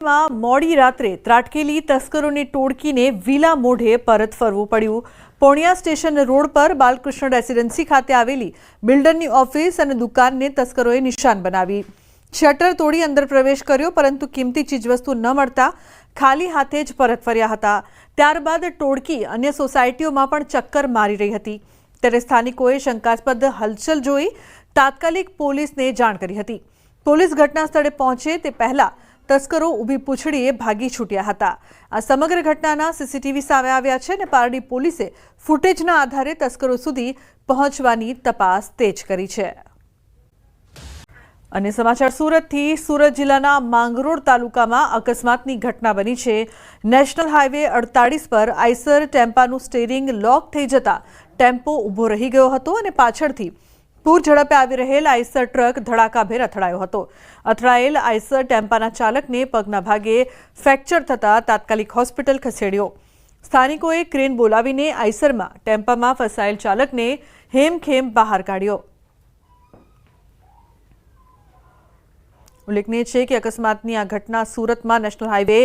માં મોડી રાત્રે ત્રાટકેલી તસ્કરોની ટોળકીને વિલા મોઢે પરત ફરવું પડ્યું। પોણિયા સ્ટેશન રોડ પર બાલકૃષ્ણ રેસિડેન્સી ખાતે આવેલી બિલ્ડરની ઓફિસ અને દુકાનને તસ્કરોએ નિશાન બનાવી શટર તોડી અંદર પ્રવેશ કર્યો, પરંતુ કિંમતી ચીજવસ્તુ ન મળતા ખાલી હાથે જ પરત ફર્યા હતા। ત્યારબાદ ટોળકી અન્ય સોસાયટીઓમાં પણ ચક્કર મારી રહી હતી, ત્યારે સ્થાનિકોએ શંકાસ્પદ હલચલ જોઈ તાત્કાલિક પોલીસને જાણ કરી હતી। પોલીસ ઘટના સ્થળે પહોંચે તે પહેલા તસ્કરો ઊભી પૂંછડીએ ભાગી છૂટ્યા હતા। આ સમગ્ર ઘટનાના સીસીટીવી સામે આવ્યા છે અને પારડી પોલીસે ફૂટેજના આધારે તસ્કરો સુધી પહોંચવાની તપાસ તેજ કરી છે। અને સમાચાર સુરતથી। સુરત જિલ્લાના માંગરોળ તાલુકામાં અકસ્માતની ઘટના બની છે। નેશનલ હાઈવે 48 પર આઈસર ટેમ્પાનું સ્ટીયરિંગ લોક થઈ જતા ટેમ્પો ઊભો રહી ગયો હતો અને પાછળથી પૂર ઝડપે આવી રહેલ આઈસર ટ્રક ધડાકાભેર અથડાયો હતો। અથડાયેલ આઈસર ટેમ્પાના ચાલકને પગના ભાગે ફ્રેક્ચર થતાં તાત્કાલિક હોસ્પિટલ ખસેડ્યો। સ્થાનિકોએ ક્રેન બોલાવીને આઈસરમાં ટેમ્પામાં ફસાયેલ ચાલકને હેમખેમ બહાર કાઢ્યો। ઉલ્લેખનીય છે કે અકસ્માતની આ ઘટના સુરતમાં નેશનલ હાઈવે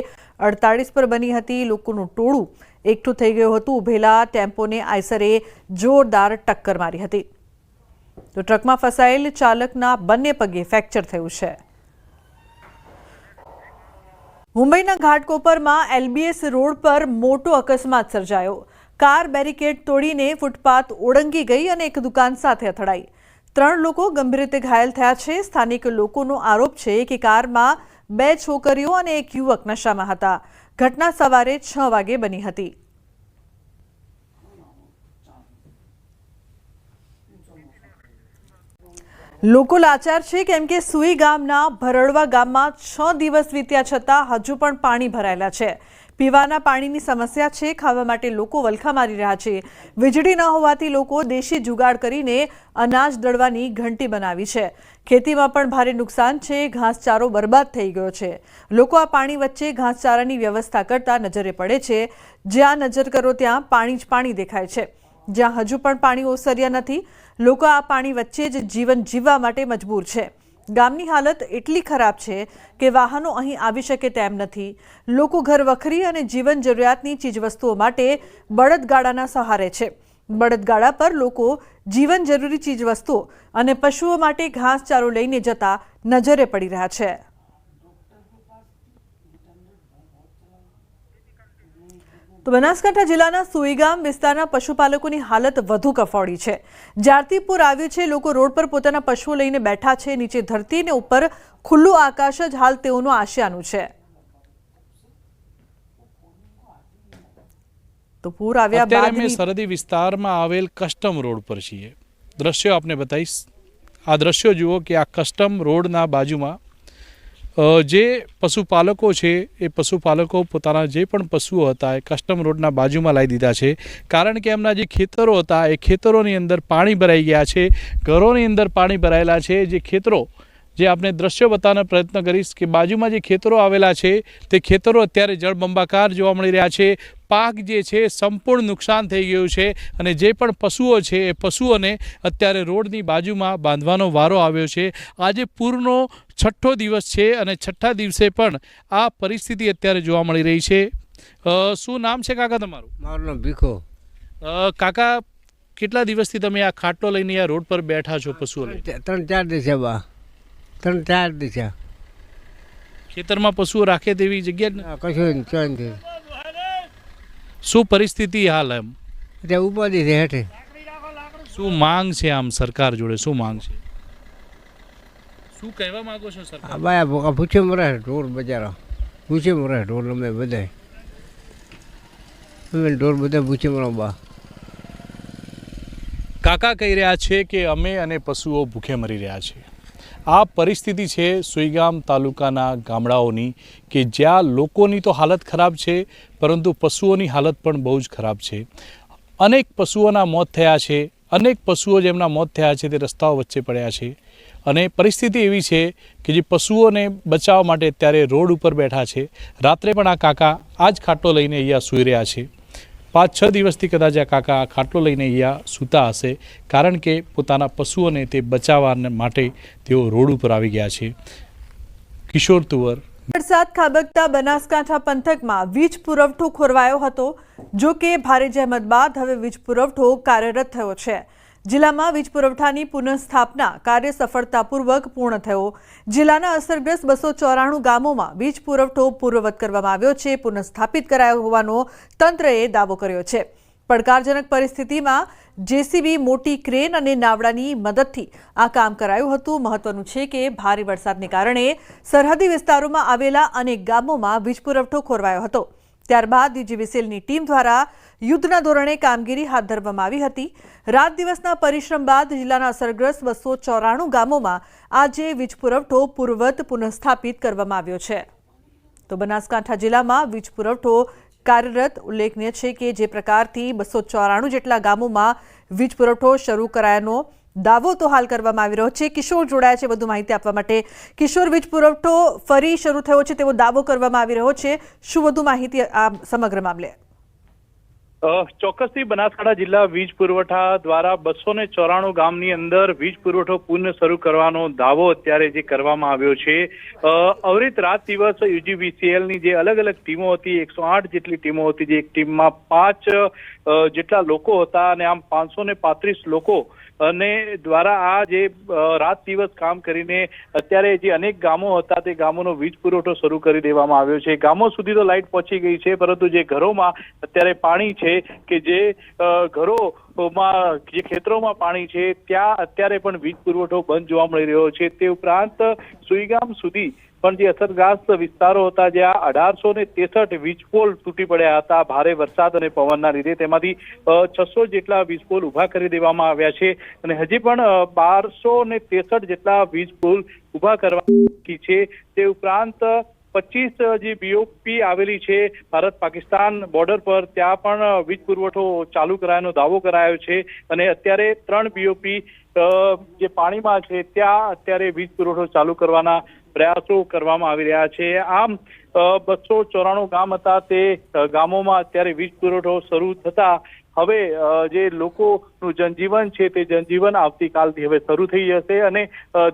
48 પર બની હતી। લોકોનું ટોળું એકઠું થઈ ગયું હતું। ઉભેલા ટેમ્પોને આઈસરે જોરદાર ટક્કર મારી હતી, તો ટ્રકમાં ફસાયેલ ચાલકના બંને પગે ફ્રેક્ચર થયું છે। મુંબઈના ઘાટકોપરમાં એલબીએસ રોડ પર મોટો અકસ્માત સર્જાયો। કાર બેરિકેડ તોડીને ફૂટપાથ ઓળંગી ગઈ અને એક દુકાન સાથે અથડાઈ। 3 લોકો ગંભીર રીતે ઘાયલ થયા છે। સ્થાનિક લોકોનો આરોપ છે કે કારમાં 2 છોકરીઓ અને એક યુવક નશામાં હતા। ઘટના સવારે 6 વાગે બની હતી। લોકો લાચાર છે કેમ કે સુઈ ગામના ભરડવા ગામમાં 6 દિવસ વીત્યા છતાં હજુ પણ પાણી ભરાયેલા છે। પીવાના પાણીની સમસ્યા છે। ખાવા માટે લોકો વલખા મારી રહ્યા છે। વીજળી ન હોવાથી લોકો દેશી જુગાડ કરીને અનાજ દળવાની ઘંટી બનાવી છે। ખેતીમાં પણ ભારે નુકસાન છે। ઘાસચારો બરબાદ થઈ ગયો છે। લોકો આ પાણી વચ્ચે ઘાસચારાની વ્યવસ્થા કરતા નજરે પડે છે। જ્યાં નજર કરો ત્યાં પાણી જ પાણી દેખાય છે। જ્યાં હજુ પણ પાણી ઓસર્યા નથી, લોકો આ પાણી વચ્ચે જ જીવન જીવવા માટે મજબૂર છે। ગામની હાલત એટલી ખરાબ છે કે વાહનો અહીં આવી શકે તેમ નથી। લોકો ઘર વખરી અને જીવન જરૂરિયાતની ચીજવસ્તુઓ માટે બળદગાડાના સહારે છે। બળદગાડા પર લોકો જીવન જરૂરી ચીજવસ્તુઓ અને પશુઓ માટે ઘાસચારો લઈને જતા નજરે પડી રહ્યા છે। તો બનાસકાંઠા જિલ્લાના સુઈગામ વિસ્તારના પશુપાલકોની હાલત વધુ કફોડી છે। જ્યારથી પૂર આવ્યું છે, લોકો રોડ પર પોતાના પશુઓ લઈને બેઠા છે। નીચે ધરતી અને ઉપર ખુલ્લું આકાશ જ હાલ તેઓનું આશિયાનું છે। તો પૂર આવ્યા બાદ અમે સરહદી વિસ્તારમાં આવેલ કસ્ટમ રોડ પર છીએ। દ્રશ્યો આપને બતાવીશ। આ દ્રશ્યો જુઓ કે આ કસ્ટમ રોડના બાજુમાં જે પશુપાલકો છે એ પશુપાલકો પોતાના જે પણ પશુઓ હતા એ કસ્ટમ રોડના બાજુમાં લાવી દીધા છે, કારણ કે એમના જે ખેતરો હતા એ ખેતરોની અંદર પાણી ભરાઈ ગયા છે। ઘરોની અંદર પાણી ભરાયેલા છે। જે ખેતરો, જે આપણે દ્રશ્યો બતાવવાનો પ્રયત્ન કરીશ કે બાજુમાં જે ખેતરો આવેલા છે તે ખેતરો અત્યારે જળબંબાકાર જોવા મળી રહ્યા છે। પાક જે છે સંપૂર્ણ નુકસાન થઈ ગયું છે અને જે પણ પશુઓ છે એ પશુઓને અત્યારે રોડની બાજુમાં બાંધવાનો વારો આવ્યો છે। આજે પૂરનો 6થો દિવસ છે અને 6થા દિવસે પણ આ પરિસ્થિતિ અત્યારે જોવા મળી રહી છે। શું નામ છે કાકા તમારું? મારું નામ ભીખો। કાકા, કેટલા દિવસથી તમે આ ખાટલો લઈને આ રોડ પર બેઠા છો પશુઓ લઈને? 3-4 દિવસ બા 3-4 દિવસ ખેતરમાં પશુઓ રાખે તેવી જગ્યા કશું નથી। શું પરિસ્થિતિ હાલ એમ એટલે ઉપાધિ છે હેઠે? શું માંગ છે આમ સરકાર જોડે? શું માંગ છે? શું કહેવા માંગો છો સરકાર? બાયા પૂછે મરે ઢોર બજારા પૂછે મરે ઢોર અમે બધા ઢોર બધા પૂછે મરો બા। કાકા કહી રહ્યા છે કે અમે અને પશુઓ ભૂખે મરી રહ્યા છે। આ પરિસ્થિતિ છે સુઈગામ તાલુકાના ગામડાઓની કે જ્યાં લોકોની તો હાલત ખરાબ છે, પરંતુ પશુઓની હાલત પણ બહુ જ ખરાબ છે। અનેક પશુઓના મોત થયા છે। અનેક પશુઓ જેમના મોત થયા છે તે રસ્તાઓ વચ્ચે પડ્યા છે અને પરિસ્થિતિ એવી છે કે જે પશુઓને બચાવવા માટે અત્યારે રોડ ઉપર બેઠા છે। રાત્રે પણ આ કાકા આ જ ખાટલો લઈને અહીંયા સૂઈ રહ્યા છે। 5-6 દિવસથી કદાચ આ કાકા આ ખાટલો લઈને અહીંયા સૂતા હશે, કારણ કે પોતાના પશુઓને તે બચાવવા માટે તેઓ રોડ ઉપર આવી ગયા છે। કિશોર તુવર, વરસાદ ખાબકતા બનાસકાંઠા પંથકમાં વીજ પુરવઠો ખોરવાયો હતો. જો કે ભારે જહેમત બાદ હવે વીજ પુરવઠો કાર્યરત થયો છે. જિલ્લામાં વીજ પુરવઠાની પુનઃસ્થાપના કાર્ય સફળતાપૂર્વક પૂર્ણ થયો. જિલ્લાના અસરગ્રસ્ત 294 ગામોમાં વીજ પુરવઠો પૂર્વવત કરવામાં આવ્યો છે, પુનઃસ્થાપિત કરાયો હોવાનો તંત્રએ દાવો કર્યો છે. પડકારજનક પરિસ્થિતિમાં જેસીબી, મોટી ક્રેન અને નાવડાની મદદથી આ કામ કરાયું હતું. મહત્વનું છે કે ભારે વરસાદને કારણે સરહદી વિસ્તારોમાં આવેલા અનેક ગામોમાં વીજ પુરવઠો ખોરવાયો હતો. ત્યારબાદ DGVCLની ટીમ દ્વારા યુદ્ધના ધોરણે કામગીરી હાથ ધરવામાં આવી હતી. રાત દિવસના પરિશ્રમ બાદ જિલ્લાના અસરગ્રસ્ત 294 ગામોમાં આજે વીજ પુરવઠો પૂર્વવત પુનઃસ્થાપિત કરવામાં આવ્યો છે. તો બનાસકાંઠા જિલ્લામાં વીજ પુરવઠો કાર્યરત. ઉલ્લેખનીય છે કે જે પ્રકારથી 294 જેટલા ગામોમાં વીજ પુરવઠો શરૂ કરાયાનો દાવો તો હાલ કરવામાં આવી રહ્યો છે. કિશોર જોડાયા છે વધુ માહિતી આપવા માટે. કિશોર, વીજ પુરવઠો ફરી શરૂ થયો છે તેવો દાવો કરવામાં આવી રહ્યો છે. શું વધુ માહિતી આ સમગ્ર મામલે? ચોક્કસથી બનાસકાંઠા જિલ્લા વીજ પુરવઠા દ્વારા 294 ગામની અંદર વીજ પુરવઠો પુનઃ શરૂ કરવાનો દાવો અત્યારે જે કરવામાં આવ્યો છે. અવિરત રાત દિવસ UGVCLની જે અલગ અલગ ટીમો હતી, 108 જેટલી ટીમો હતી, જે એક ટીમમાં 5 જેટલા લોકો હતા અને આમ 535 લોકો અને દ્વારા આ જે રાત દિવસ કામ કરીને અત્યારે જે અનેક ગામો હતા તે ગામોનો વીજ પુરવઠો શરૂ કરી દેવામાં આવ્યો છે. ગામો સુધી તો લાઇટ પહોંચી ગઈ છે, પરંતુ જે ઘરોમાં અત્યારે પાણી છે કે જે ઘરોમાં જે ખેતરોમાં પાણી છે ત્યાં અત્યારે પણ વીજ પુરવઠો બંધ જોવા મળી રહ્યો છે. તે ઉપરાંત સુઈગામ સુધી પણ જે અસરગ્રસ્ત વિસ્તારો હતા જ્યાં 1863 વીજપોલ તૂટી પડ્યા હતા ભારે વરસાદ અને પવનના લીધે, તેમાંથી 600 જેટલા વીજપોલ ઉભા કરી દેવામાં આવ્યા છે અને હજી પણ 1263 જેટલા વીજપોલ ઉભા કરવા બાકી છે. તે ઉપરાંત 25 જે BOP આવેલી છે ભારત પાકિસ્તાન બોર્ડર પર, ત્યાં પણ વીજ પુરવઠો ચાલુ કરાયાનો દાવો કરાયો છે અને અત્યારે 3 BOP જે પાણીમાં છે ત્યાં અત્યારે વીજ પુરવઠો ચાલુ કરવાના પ્રયાસો કરવામાં આવી રહ્યા છે. આમ 294 ગામ હતા તે ગામોમાં અત્યારે વીજ પુરવઠો શરૂ થતા હવે જે લોકોનું જનજીવન છે તે જનજીવન આવતીકાલથી હવે શરૂ થઈ જશે અને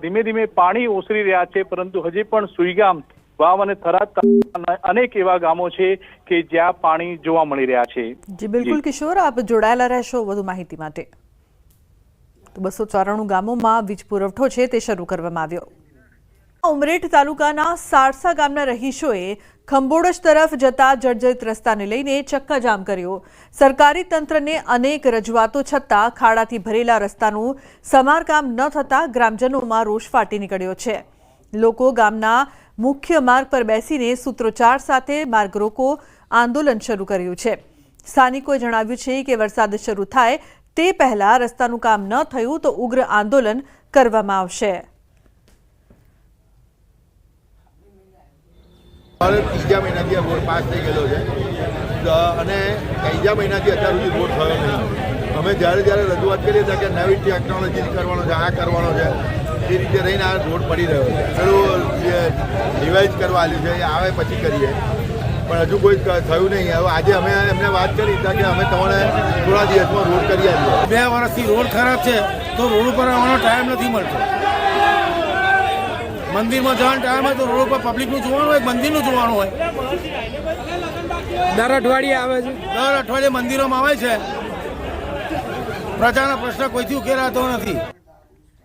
ધીમે ધીમે પાણી ઓસરી રહ્યા છે, પરંતુ હજી પણ સુઈગામ, વાવ અને થરાદ અનેક એવા ગામો છે કે જ્યાં પાણી જોવા મળી રહ્યા છે. જી બિલકુલ કિશોર, આપ જોડાયેલા રહેશો વધુ માહિતી માટે. તો 294 ગામોમાં વીજ પુરવઠો છે તે શરૂ કરવામાં આવ્યો. ઉમરેઠ તાલુકાના સારસા ગામના રહીશોએ ખંભોળજ તરફ જતા જર્જરિત રસ્તાને લઈને ચક્કાજામ કર્યો. સરકારી તંત્રને અનેક રજૂઆતો છતાં ખાડાથી ભરેલા રસ્તાનું સમારકામ ન થતા ગ્રામજનોમાં રોષ ફાટી નીકળ્યો છે. લોકો ગામના મુખ્ય માર્ગ પર બેસીને સૂત્રોચ્ચાર સાથે માર્ગ રોકો આંદોલન શરૂ કર્યું છે. સ્થાનિકોએ જણાવ્યું છે કે વરસાદ શરૂ થાય તે પહેલા રસ્તાનું કામ ન થયું તો ઉગ્ર આંદોલન કરવામાં આવશે. ત્રીજા મહિનાથી આ રોડ પાસ થઈ ગયેલો છે અને ત્રીજા મહિનાથી અત્યાર સુધી રોડ થયો નહીં. અમે જ્યારે રજૂઆત કરીએ છીએ કે નવી ટેકનોલોજી કરવાનો છે, આ કરવાનો છે, એ રીતે રહીને આ રોડ પડી રહ્યો છે. પેલું રિવાઇઝ કરવા આવ્યું છે, એ આવે પછી કરીએ, પણ હજુ કોઈ થયું નહીં. હવે આજે અમે એમને વાત કરી કે અમે તમને થોડા દિવસમાં રોડ કરી આપીએ. 2 વર્ષથી રોડ ખરાબ છે તો રોડ ઉપર આવવાનો ટાઈમ નથી મળતો. મંદિરમાં જવાનો ટાઈમ હોય તો રોડ ઉપર પબ્લિકનું જોવાનું હોય, મંદિરનું જોવાનું હોય. દર અઠવાડિયે આવે છે, દર અઠવાડિયે મંદિરોમાં આવે છે. પ્રજાના પ્રશ્ન કોઈથી ઉકેલાતો નથી.